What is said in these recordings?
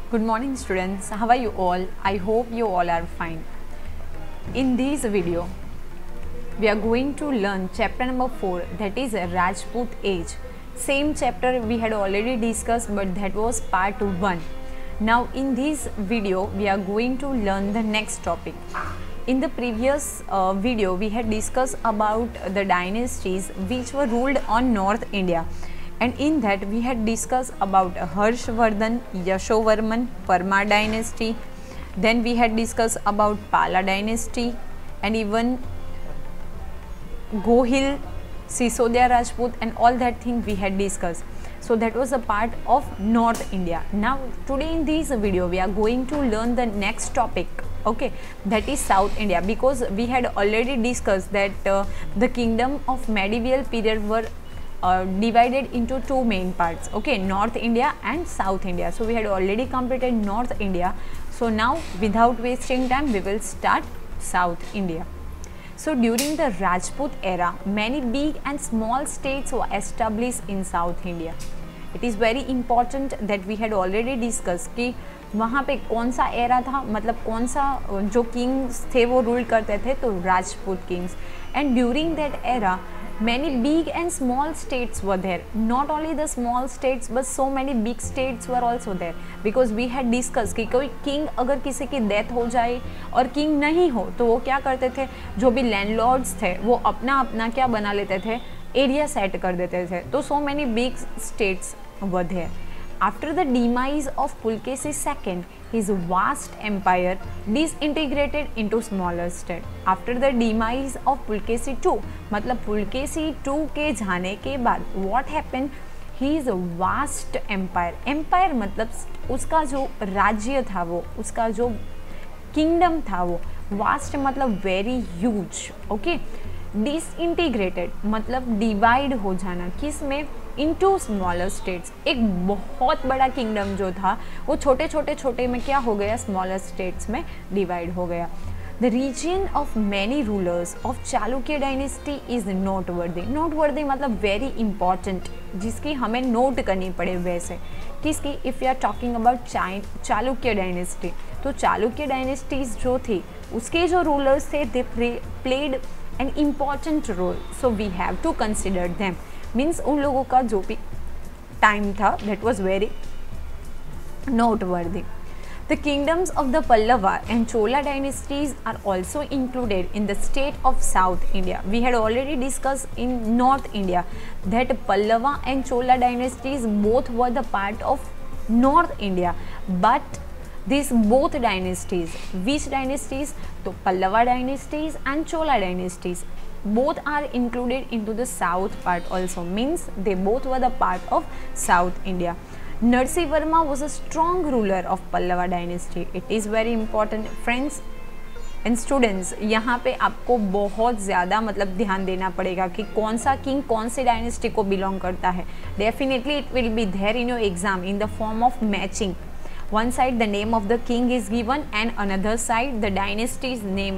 Good morning students, how are you all? I hope you all are fine. In this video, we are going to learn chapter number 4, that is Rajput age. Same chapter we had already discussed, but that was part 1. Now in this video, we are going to learn the next topic. In the previous video, we had discussed about the dynasties which were ruled on North India. And in that we had discussed about Harshvardhan, Yashovarman, Parma dynasty. Then we had discussed about Pala dynasty and even Gohil, Sisodia Rajput and all that thing we had discussed. So that was a part of North India. Now today in this video we are going to learn the next topic, okay, that is South India, because we had already discussed that the kingdom of medieval period were divided into two main parts, okay, North India and South India. So we had already completed North India. So now without wasting time we will start South India. So during the Rajput era, many big and small states were established in South India. It is very important that we had already discussed कि वहाँ पे कौन सा era था, मतलब कौन सा जो किंग्स थे वो रूल करते थे, तो Rajput Kings. And during that era many big and small states were there. Not only the small states but so many big states were also there, because we had discussed कि कोई king अगर किसी की death हो जाए और king नहीं हो तो वो क्या करते थे, जो भी landlords थे वो अपना अपना क्या बना लेते थे, एरिया सेट कर देते थे. तो so many big states were there. After the demise of Pulkesi II, his vast empire disintegrated into smaller states. After the demise of Pulkesi II, मतलब Pulkesi II के जाने के बाद what happened? His vast empire. Empire मतलब उसका जो राज्य था वो, उसका जो kingdom था वो, vast मतलब very huge, okay. डिसइंटीग्रेटेड मतलब डिवाइड हो जाना, किस में, इनटू स्मॉलर स्टेट्स. एक बहुत बड़ा किंगडम जो था वो छोटे छोटे छोटे में क्या हो गया, स्मॉलर स्टेट्स में डिवाइड हो गया. The reason of many rulers of Chalukya dynasty is noteworthy. Noteworthy मतलब वेरी इंपॉर्टेंट, जिसकी हमें नोट करनी पड़े. वैसे किसकी, if you are talking about Chalukya dynasty, तो चालुक्य डायनेस्टीज जो थी उसके जो रूलर्स थे they played an important role, so we have to consider them. Means उन लोगों का जो भी time था that was very noteworthy. The kingdoms of the Pallava and Chola dynasties are also included in the state of South India. We had already discussed in North India that Pallava and Chola dynasties both were the part of North India, but these both dynasties, which dynasties, तो Pallava dynasties and Chola dynasties, both are included into the south part also, means they both were the part of South India. Narasimhavarma was a strong ruler of Pallava dynasty. It is very important friends and students. यहाँ पे आपको बहुत ज़्यादा मतलब ध्यान देना पड़ेगा कि कौन सा किंग कौन से डायनेस्टी को बिलोंग करता है. Definitely it will be there in your exam in the form of matching. One side the name of the king is given and another side the dynasty's name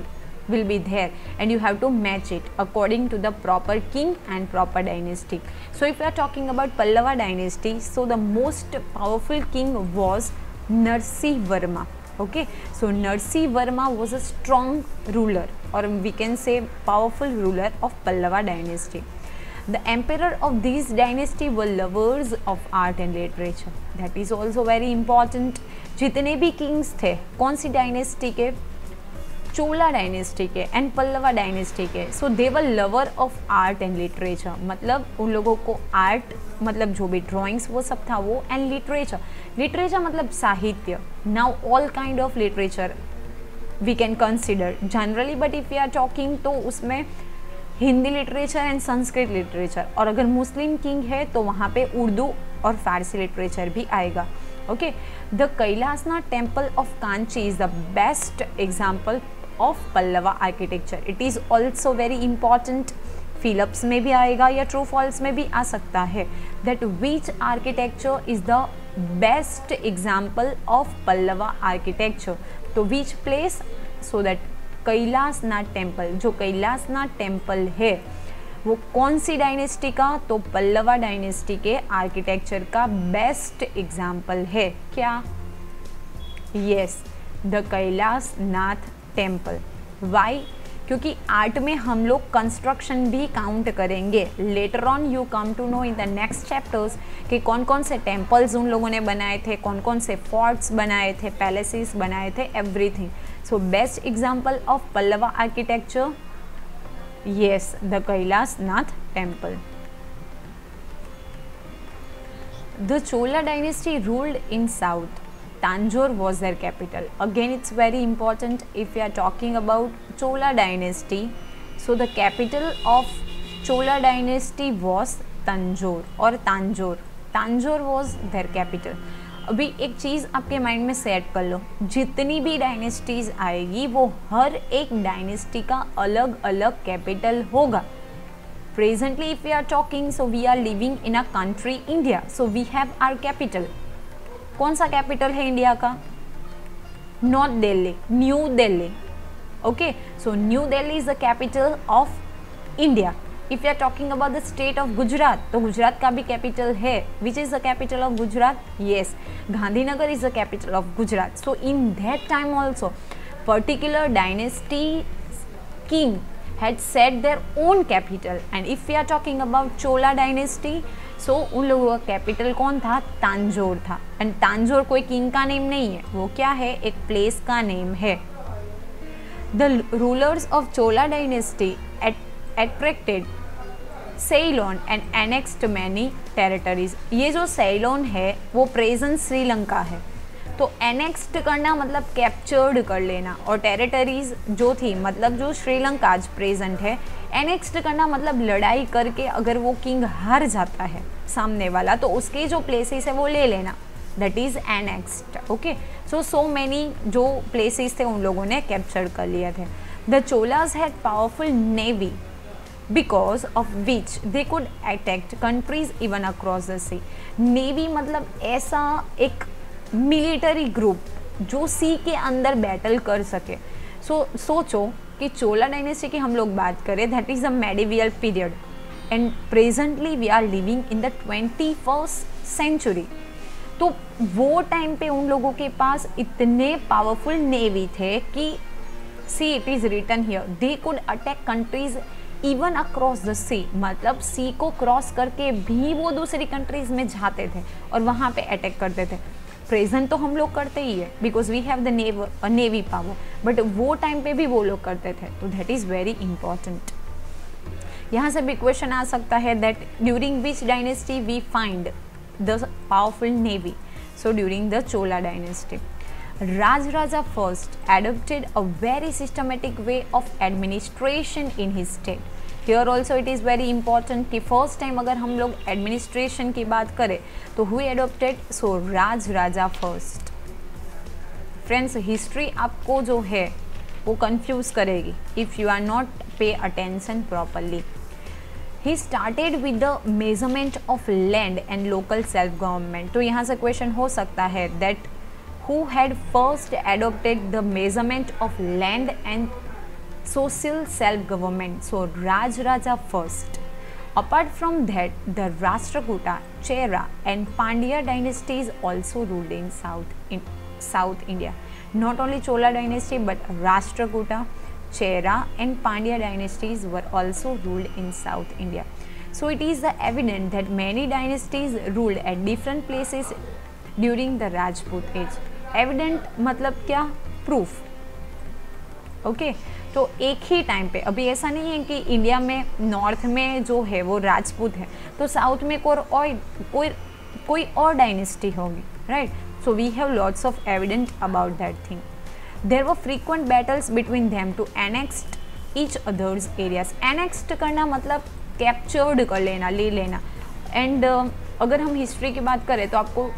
will be there, and you have to match it according to the proper king and proper dynasty. So if you are talking about Pallava dynasty, so the most powerful king was Narasimhavarma, okay. So Narasimhavarma was a strong ruler, or we can say powerful ruler of Pallava dynasty. The emperor of these dynasty were lovers of art and literature. That is also very important. जितने भी Kings थे कौन सी dynasty के, Chola dynasty के and Pallava dynasty के, so they were lover of art and literature. मतलब उन लोगों को आर्ट मतलब जो भी ड्राइंग्स वो सब था वो, एंड लिटरेचर, लिटरेचर मतलब साहित्य. Now all kind of literature we can consider generally, but if you are talking तो उसमें Hindi literature and Sanskrit literature, और अगर मुस्लिम किंग है तो वहाँ पे उर्दू और फारसी लिटरेचर भी आएगा, okay. The Kailasanatha temple of Kanchi is the best example of Pallava architecture. It is also very important. फिलिप्स में भी आएगा या ट्रू फॉल्स में भी आ सकता है. That which architecture is the best example of Pallava architecture. तो which place, so that Kailasanath temple, जो कैलासनाथ टेम्पल है वो कौन सी डायनेस्टी का, तो पल्लवा डायनेस्टी के आर्किटेक्चर का बेस्ट एग्जाम्पल है. क्या yes, the Kailash Nath temple. Why? क्योंकि आर्ट में हम लोग कंस्ट्रक्शन भी काउंट करेंगे। Later on you come to know in the next chapters कि कौन कौन से टेम्पल्स उन लोगों ने बनाए थे, कौन कौन से फोर्ट्स बनाए थे, पैलेसेस बनाए थे, everything. So best example of Pallava architecture, yes, the Kailash Nath temple. The Chola dynasty ruled in south. Tanjore was their capital. Again, it's very important if we are talking about Chola dynasty. So the capital of Chola dynasty was Tanjore or Tanjore. Tanjore was their capital. अभी एक चीज़ आपके mind में set कर लो, जितनी भी dynasties आएगी वो हर एक डायनेस्टी का अलग अलग कैपिटल होगा। Presently if we are talking, so we are living in a country India, so we have our capital. कौन सा कैपिटल है इंडिया का? Not Delhi, new Delhi. Okay, so new Delhi is the capital of India. If you are talking about the state of Gujarat, तो गुजरात का भी capital है। Which is the capital of Gujarat? Yes, Gandhinagar is the capital of Gujarat. So in that time also particular dynasty king had set their own capital, and if we are talking about Chola dynasty, so उन लोगों का capital कौन था? तांजोर था। And Tanjore कोई king का name नहीं है, वो क्या है? एक प्लेस का नेम है। The rulers of Chola dynasty attracted Ceylon and annexed many territories. ये जो सेलोन है वो प्रेजेंट श्रीलंका है। तो एनेक्स्ड करना मतलब कैप्चर्ड कर लेना, और टेरिटरीज जो थी मतलब जो श्रीलंका आज प्रेजेंट है, एनेक्स्ड करना मतलब लड़ाई करके अगर वो किंग हार जाता है सामने वाला तो उसके जो प्लेसेस है वो ले लेना, that is annexed. Okay, so many जो प्लेसेस थे उन लोगों ने कैप्चर कर लिए थे। The Cholas had powerful navy because of which they could attack countries even across the sea. Navy मतलब ऐसा एक मिलिटरी ग्रुप जो सी के अंदर बैटल कर सके। सोचो कि चोला डायनेस्टी की हम लोग बात करें, that is a medieval period, and presently we are living in the 21st century. तो वो टाइम पे उन लोगों के पास इतने पावरफुल नेवी थे कि see it is written here, they could attack countries even across the sea, मतलब सी को क्रॉस करके भी वो दूसरी कंट्रीज में जाते थे और वहाँ पे अटैक करते थे। प्रेजेंट तो हम लोग करते ही है because we have the navy power, but वो टाइम पे भी वो लोग करते थे, तो दैट इज़ वेरी इंपॉर्टेंट। यहाँ से भी क्वेश्चन आ सकता है that during which dynasty we find the powerful navy. So during the Chola dynasty, Rajaraja first adopted a very systematic way of administration in his state. Here also it is very important कि first time अगर हम लोग administration की बात करें तो who adopted? So Rajaraja first. Friends, history आपको जो है वो confuse करेगी if you are not pay attention properly. He started with the measurement of land and local self government. तो यहाँ से question हो सकता है that who had first adopted the measurement of land and social self-government. So Rajaraja first. Apart from that, the Rashtrakuta, Chera and Pandya dynasties also ruled in South India. Not only Chola dynasty but Rashtrakuta, Chera and Pandya dynasties were also ruled in South India. So it is evident that many dynasties ruled at different places during the Rajput age. Evident मतलब क्या? Proof. Okay, तो एक ही time पे, अभी ऐसा नहीं है कि इंडिया में नॉर्थ में जो है वो राजपूत है तो साउथ में कोई और डायनेस्टी होगी, right? So we have lots of evident about that thing. There were frequent battles between them to annexed each others areas. Annexed करना मतलब कैप्चर्ड कर लेना, ले लेना। एंड अगर हम हिस्ट्री की बात करें तो आपको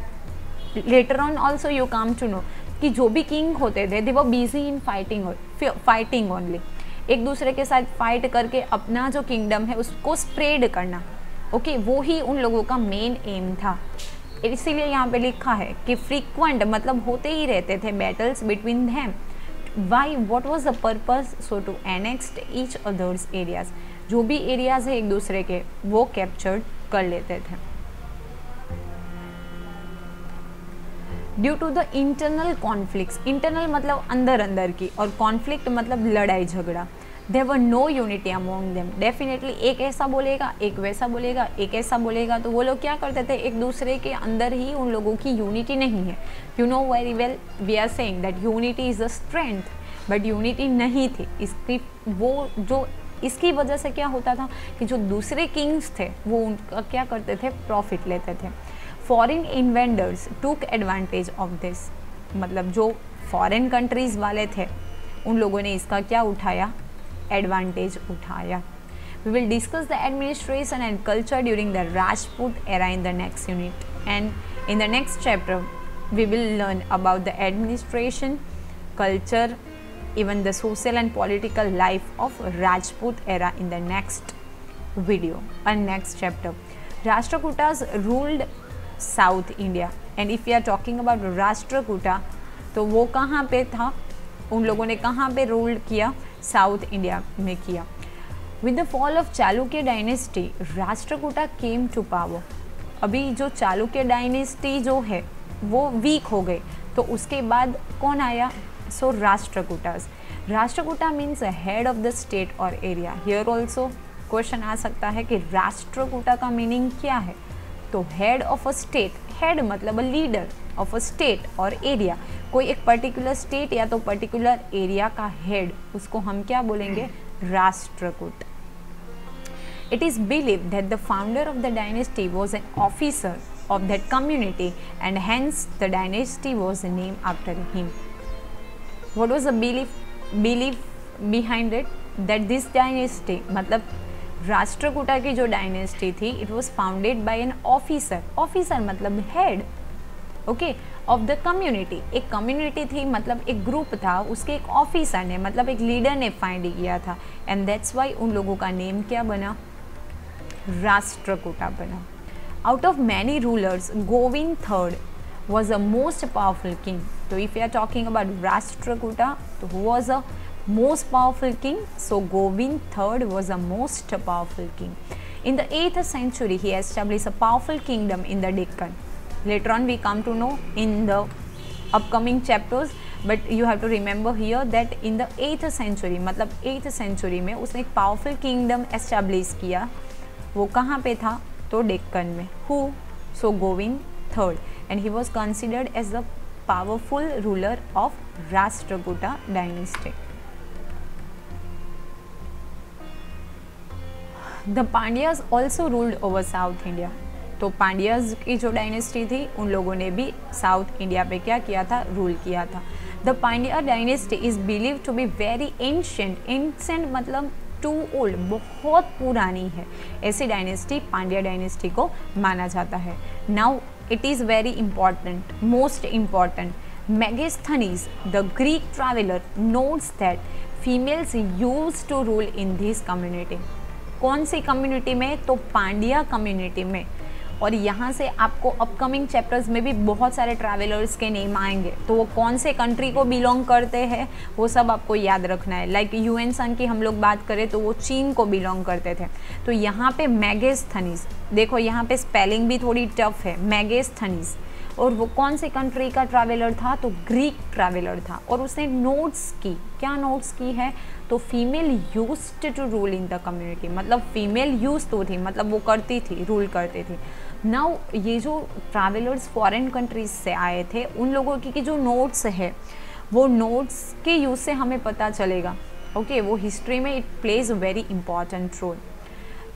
later on also you come to know कि जो भी किंग होते थे they were busy in fighting only, एक दूसरे के साथ फाइट करके अपना जो किंगडम है उसको स्प्रेड करना। ओके, वो ही उन लोगों का मेन एम था। इसीलिए यहाँ पे लिखा है कि फ्रीक्वेंट मतलब होते ही रहते थे battles between them. Why, what was the purpose? So to annexed each others areas, जो भी एरियाज है एक दूसरे के वो कैप्चर्ड कर लेते थे। Due to the internal conflicts, internal मतलब अंदर अंदर की, और कॉन्फ्लिक्ट मतलब लड़ाई झगड़ा। There were no unity among them, definitely एक ऐसा बोलेगा, एक वैसा बोलेगा, एक ऐसा बोलेगा, तो वो लोग क्या करते थे, एक दूसरे के अंदर ही उन लोगों की यूनिटी नहीं है। You know very well we are saying that unity is a strength, but unity नहीं थी इसकी। वो जो इसकी वजह से क्या होता था कि जो दूसरे किंग्स थे वो उनका क्या करते थे, प्रॉफिट लेते थे। फॉरेन इन्वेंडर्स टूक एडवांटेज ऑफ दिस, मतलब जो फॉरेन कंट्रीज़ वाले थे उन लोगों ने इसका क्या उठाया, एडवांटेज उठाया। We will discuss the administration and culture during the Rajput era in the next unit, and in the next chapter we will learn about the administration, culture, even the social and political life of Rajput era in the next video and next chapter. Rashtrakutas ruled South India, and if we are talking about Rashtrakuta, तो वो कहाँ पे था, उन लोगों ने कहाँ पे रूल किया, साउथ इंडिया में किया। With the fall of Chalukya dynasty Rashtrakuta came to power. अभी जो चालुक्य डायनेस्टी जो है वो वीक हो गए, तो उसके बाद कौन आया, so Rashtrakutas. Rashtrakuta means head of the state और एरिया। हियर ऑल्सो क्वेश्चन आ सकता है कि राष्ट्रकूटा का मीनिंग क्या है, तो head of a state, head मतलब a leader of a state और एरिया, कोई एक पर्टिकुलर स्टेट या तो पर्टिकुलर एरिया का हेड, उसको हम क्या बोलेंगे, Rashtrakuta. It is believed that the founder of the dynasty was an officer of that community and hence the dynasty was named after him. What was the belief behind it? That this dynasty, मतलब राष्ट्रकूटा की जो dynasty थी, it was founded by an officer. Officer मतलब head, okay, of the community. एक community थी मतलब एक group था, उसके एक ऑफिसर ने मतलब एक लीडर ने फाइंड किया था, एंड दैट्स वाई उन लोगों का नेम क्या बना, राष्ट्रकूटा बना। Out of many rulers Govind third was a most powerful king. तो if you are talking about Rashtrakuta, तो who was a most powerful king, so Govind third was a most powerful king. In the 8th century, he established a powerful kingdom in the Deccan. Later on, we come to know in the upcoming chapters, but you have to remember here that in the 8th century, मतलब 8th century में उसने एक powerful kingdom establish किया। वो कहाँ पे था, तो डेक्कन में। Who? So Govind III, and he was considered as the powerful ruler of Rashtrakuta dynasty. The Pandyas also ruled over South India. तो पांड्याज की जो डायनेस्टी थी उन लोगों ने भी साउथ इंडिया पे क्या किया था, रूल किया था। The Pandya dynasty is believe to be very ancient. Ancient मतलब टू ओल्ड, बहुत पुरानी है, ऐसी डायनेस्टी पांड्या डायनेस्टी को माना जाता है। Now it is very important, most important, Megasthenes the Greek traveller notes that females used to rule in this community. कौन सी कम्युनिटी में, तो पांड्या कम्युनिटी में। और यहाँ से आपको अपकमिंग चैप्टर्स में भी बहुत सारे ट्रैवलर्स के नेम आएंगे, तो वो कौन से कंट्री को बिलोंग करते हैं वो सब आपको याद रखना है। लाइक ह्यूएन सांग की हम लोग बात करें तो वो चीन को बिलोंग करते थे। तो यहाँ पे मेगास्थनीज, देखो यहाँ पे स्पेलिंग भी थोड़ी टफ है, मेगास्थनीज, और वो कौन से कंट्री का ट्रैवलर था, तो ग्रीक ट्रैवलर था। और उसने नोट्स की, क्या नोट्स की है, तो female used to rule in the community, मतलब फीमेल यूज तो थी, मतलब वो करती थी, रूल करती थी। नाउ ये जो ट्रैवलर्स फॉरेन कंट्रीज से आए थे उन लोगों की जो नोट्स है, वो नोट्स के यूज से हमें पता चलेगा, ओके, वो हिस्ट्री में it plays a very important role.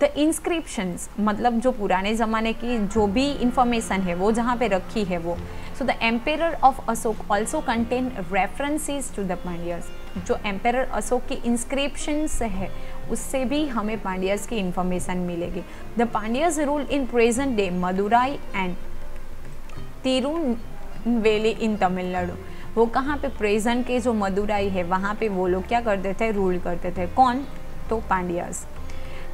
The inscriptions मतलब जो पुराने ज़माने की जो भी इंफॉर्मेशन है वो जहाँ पे रखी है वो। So the emperor of Ashoka also contain references to the Pandyas. जो एम्पेरर अशोक की इंस्क्रिप्शंस है उससे भी हमें पांड्यास की इंफॉर्मेशन मिलेगी। The Pandyas rule in present day Madurai and Tirunelveli in Tamil Nadu. वो कहाँ पे, प्रेजेंट के जो मदुराई है वहाँ पे वो लोग क्या करते थे, रूल करते थे। कौन, तो Pandyas.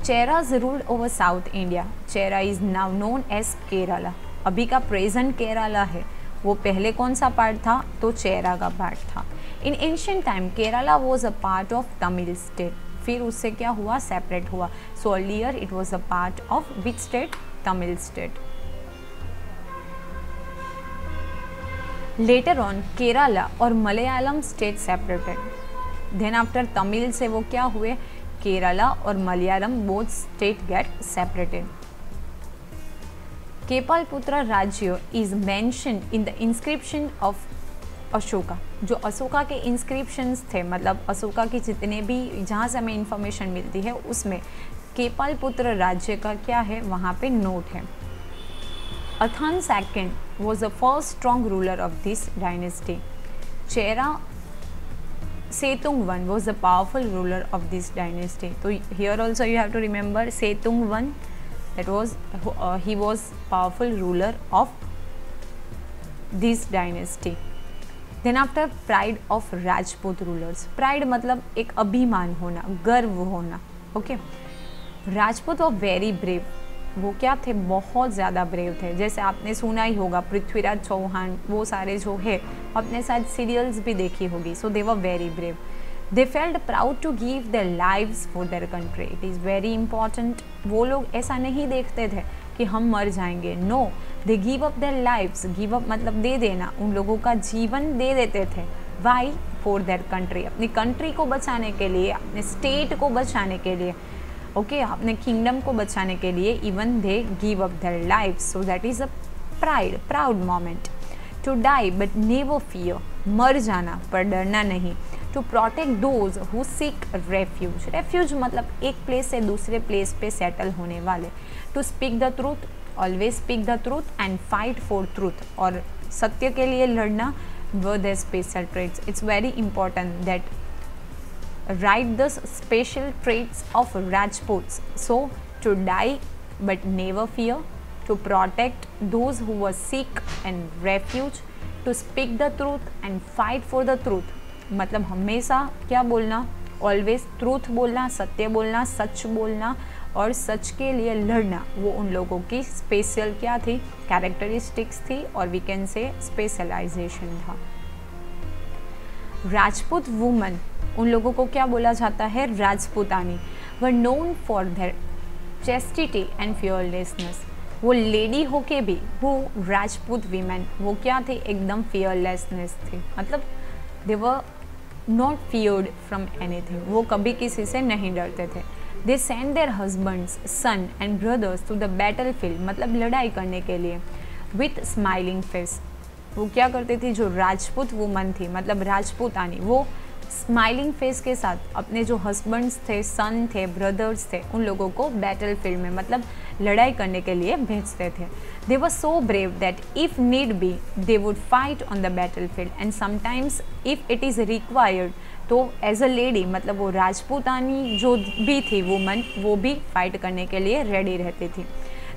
Cheras ruled over South India. Chera is now known as Kerala. अभी का प्रेजेंट केरला है, वो पहले कौन सा पार्ट था, तो चेरा का पार्ट था। In ancient time Kerala was a part of Tamil state. फिर उससे क्या हुआ, सेपरेट हुआ। So earlier it was a part of which state, Tamil state. Later on Kerala और Malayalam state separated. Then after Tamil से वो क्या हुए, केरला और Malayalam both state get separated. Keralaputra राज्य is mention in the inscription of Ashoka. जो अशोका के इंस्क्रिप्शंस थे, मतलब अशोका के जितने भी जहाँ से हमें इंफॉर्मेशन मिलती है उसमें केपालपुत्र राज्य का क्या है वहाँ पे नोट है। Athan second was the first strong ruler of this dynasty. Chera Setung one was the powerful ruler of this dynasty. तो here also you have to remember Setung one, that was he was powerful ruler of this dynasty. Then after pride of Rajput rulers, pride मतलब एक अभिमान होना, गर्व होना, okay. Rajput वर very brave, वो क्या थे, बहुत ज़्यादा ब्रेव थे। जैसे आपने सुना ही होगा पृथ्वीराज चौहान, वो सारे जो है अपने साथ सीरियल्स भी देखी होगी। So they were very brave. They felt proud to give their lives for their country. It is very important. वो लोग ऐसा नहीं देखते थे कि हम मर जाएंगे। No, they give up their lives. Give up मतलब दे देना, उन लोगों का जीवन दे देते थे। Why? For their country. अपनी कंट्री को बचाने के लिए, अपने स्टेट को बचाने के लिए, ओके, अपने किंगडम को बचाने के लिए even they give up their lives. So that is a pride, proud moment. To die but never fear. मर जाना पर डरना नहीं। To protect those who seek refuge. Refuge मतलब एक प्लेस से दूसरे प्लेस पे सेटल होने वाले। To speak the truth, always speak the truth and fight for truth. और सत्य के लिए लड़ना were the special traits. It's very important that right the special traits of Rajputs. So to die but never fear, to protect those who were sick and refuge, to speak the truth and fight for the truth मतलब हमेशा क्या बोलना, always truth बोलना, सत्य बोलना, सच बोलना और सच के लिए लड़ना। वो उन लोगों की स्पेशल क्या थी, कैरेक्टरिस्टिक्स थी और वी कैन से स्पेशलाइजेशन था। राजपूत वुमन, उन लोगों को क्या बोला जाता है, Rajputani, were known for their chastity and fearlessness. वो लेडी होके भी वो राजपूत वीमेन वो क्या थे, एकदम फियरलेसनेस थी, मतलब they were not feared from anything, वो कभी किसी से नहीं डरते थे। They send their husbands, son and brothers to the battle field मतलब लड़ाई करने के लिए विथ स्माइलिंग फेस। वो क्या करती थी, जो राजपूत वुमन थी मतलब राजपूतानी, वो स्माइलिंग फेस के साथ अपने जो हस्बैंड्स थे, सन थे, ब्रदर्स थे, उन लोगों को बैटल फील्ड में मतलब लड़ाई करने के लिए भेजते थे। They were so brave that if need be they would fight on the battle field and sometimes if it is required, तो एज अ लेडी मतलब वो राजपूतानी जो भी थी वुमन, वो भी फाइट करने के लिए रेडी रहती थी।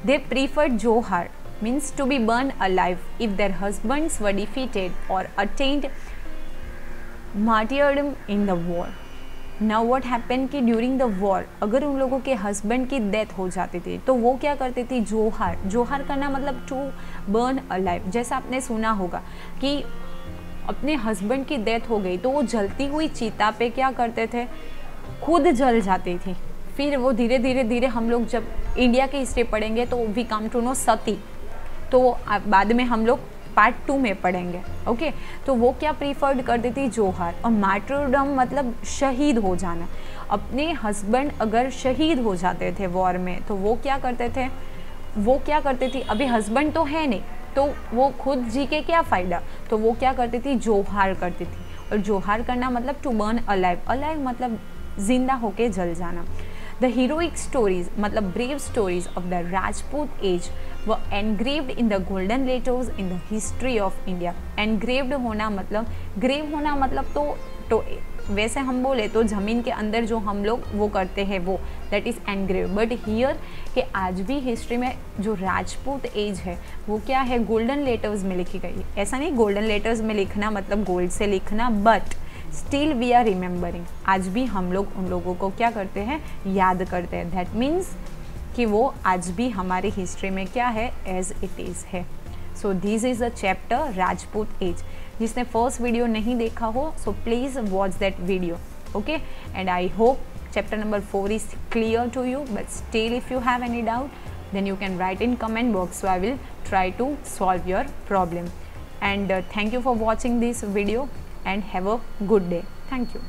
They preferred jauhar means to be burn alive if their husbands were defeated और attend martyrdom in the war. Now what happened कि ड्यूरिंग द वॉर अगर उन लोगों के हस्बैंड की डेथ हो जाती थी तो वो क्या करती थी, जोहार। जोहार करना मतलब टू बर्न अलाइव। जैसा आपने सुना होगा कि अपने हस्बैंड की डेथ हो गई तो वो जलती हुई चीता पे क्या करते थे, खुद जल जाती थी। फिर वो धीरे धीरे धीरे हम लोग जब इंडिया की हिस्ट्री पढ़ेंगे तो वी कम टू नो सती, तो बाद में हम लोग पार्ट 2 में पढ़ेंगे, ओके। तो वो क्या प्रीफर्ड करती थी, जोहार। और मार्टरडम मतलब शहीद हो जाना। अपने हस्बैंड अगर शहीद हो जाते थे वॉर में तो वो क्या करते थे, वो क्या करती थी, अभी हस्बैंड तो है नहीं तो वो खुद जी के क्या फ़ायदा, तो वो क्या करती थी, जोहार करती थी। और जोहार करना मतलब टू बर्न अलाइव, अलाइव मतलब जिंदा होके जल जाना। The heroic stories मतलब brave stories of the Rajput age were engraved in the golden letters in the history of India. Engraved होना मतलब, grave होना मतलब तो वैसे हम बोले तो ज़मीन के अंदर जो हम लोग वो करते हैं वो that is engraved, but here कि आज भी हिस्ट्री में जो राजपूत एज है वो क्या है, गोल्डन लेटर्स में लिखी गई। ऐसा नहीं गोल्डन लेटर्स में लिखना मतलब गोल्ड से लिखना, but still we are remembering, आज भी हम लोग उन लोगों को क्या करते हैं, याद करते हैं। दैट मीन्स कि वो आज भी हमारी हिस्ट्री में क्या है, एज इट इज़ है। So this is a chapter Rajput age. जिसने फर्स्ट वीडियो नहीं देखा हो so please watch that video, okay. And I hope chapter number 4 is clear to you, but still if you have any doubt then you can write in comment box, so I will try to solve your problem. and thank you for watching this video and have a good day. Thank you.